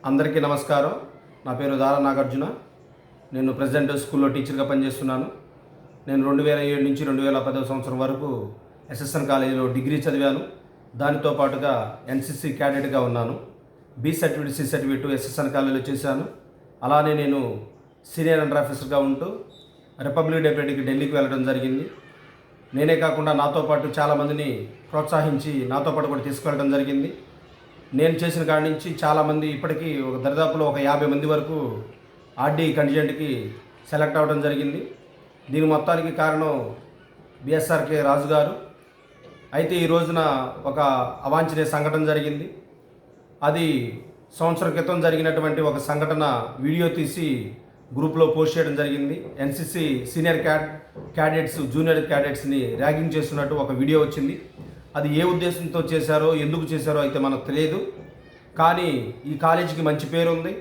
అందరికీ నమస్కారం. నా పేరు దారా నాగార్జున. నేను ప్రెసిడెంట్ స్కూల్లో టీచర్గా పనిచేస్తున్నాను. నేను 2007 నుంచి 2010 సంవత్సరం వరకు ఎస్ఎస్ఎన్ కాలేజీలో డిగ్రీ చదివాను. దానితో పాటుగా ఎన్సిసి క్యాడెట్గా ఉన్నాను. B certificate, C certificate SSN కాలేజీలో చేశాను. అలానే నేను సీనియర్ అండర్ ఆఫీసర్గా ఉంటూ రిపబ్లిక్ డే పరేడ్కి ఢిల్లీకి వెళ్ళడం జరిగింది. నేనే కాకుండా నాతో పాటు చాలామందిని ప్రోత్సహించి నాతో పాటు కూడా తీసుకెళ్ళడం జరిగింది. నేను చేసిన కాడి నుంచి చాలామంది ఇప్పటికీ దరిదాపులో ఒక 50 మంది వరకు ఆర్డీ కంటిజెంట్కి సెలెక్ట్ అవ్వడం జరిగింది. దీని మొత్తానికి కారణం బిఎస్ఆర్కే రాజు గారు. అయితే ఈ రోజున ఒక అవాంఛనీయ సంఘటన జరిగింది. అది సంవత్సరం క్రితం జరిగినటువంటి ఒక సంఘటన వీడియో తీసి గ్రూప్లో పోస్ట్ చేయడం జరిగింది. ఎన్సిసి సీనియర్ క్యాడెట్స్ జూనియర్ క్యాడెట్స్ని ర్యాగింగ్ చేస్తున్నట్టు ఒక వీడియో వచ్చింది. అది ఏ ఉద్దేశంతో చేశారో, ఎందుకు చేశారో అయితే మనకు తెలియదు. కానీ ఈ కాలేజీకి మంచి పేరు ఉంది.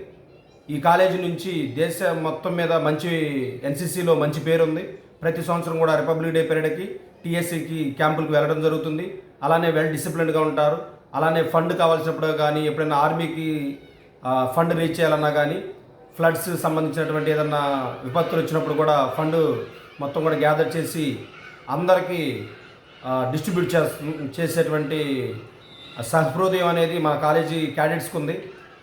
ఈ కాలేజీ నుంచి దేశం మొత్తం మీద మంచి ఎన్సిసిలో మంచి పేరు ఉంది. ప్రతి సంవత్సరం కూడా రిపబ్లిక్ డే పరేడ్కి, టీఎస్సీకి క్యాంపులకు వెళ్ళడం జరుగుతుంది. అలానే వెల్ డిసిప్లిన్డ్గా ఉంటారు. అలానే ఫండ్ కావాల్సినప్పుడు కానీ, ఎప్పుడైనా ఆర్మీకి ఫండ్ రీచ్ చేయాలన్నా కానీ, ఫ్లడ్స్ సంబంధించినటువంటి ఏదన్నా విపత్తులు వచ్చినప్పుడు కూడా ఫండ్ మొత్తం కూడా గ్యాదర్ చేసి అందరికీ డిస్ట్రిబ్యూట్ చేసేటువంటి సహృదయం అనేది మా కాలేజీ క్యాడెట్స్కి ఉంది.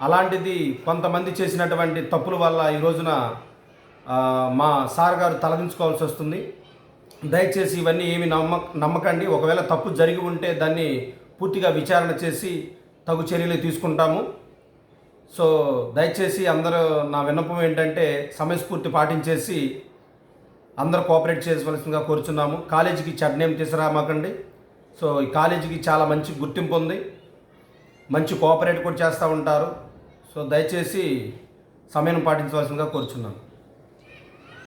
అలాంటిది కొంతమంది చేసినటువంటి తప్పుల వల్ల ఈ రోజున మా సార్ గారు తలదించుకోవాల్సి వస్తుంది. దయచేసి ఇవన్నీ ఏమి నమ్మకండి. ఒకవేళ తప్పు జరిగి ఉంటే దాన్ని పూర్తిగా విచారణ చేసి తగు చర్యలు తీసుకుంటాము. సో దయచేసి అందరూ నా విన్నపం ఏంటంటే సమయస్ఫూర్తి పాటించేసి అందరూ కోఆపరేట్ చేయవలసిందిగా కోరుచున్నాము. కాలేజీకి చెడ్డ నేమ్ తీసుకురామాకండి. సో ఈ కాలేజీకి చాలా మంచి గుర్తింపు ఉంది. మంచి కోఆపరేట్ కూడా చేస్తూ ఉంటారు. సో దయచేసి సమయం పాటించవలసిందిగా కోరుచున్నాను.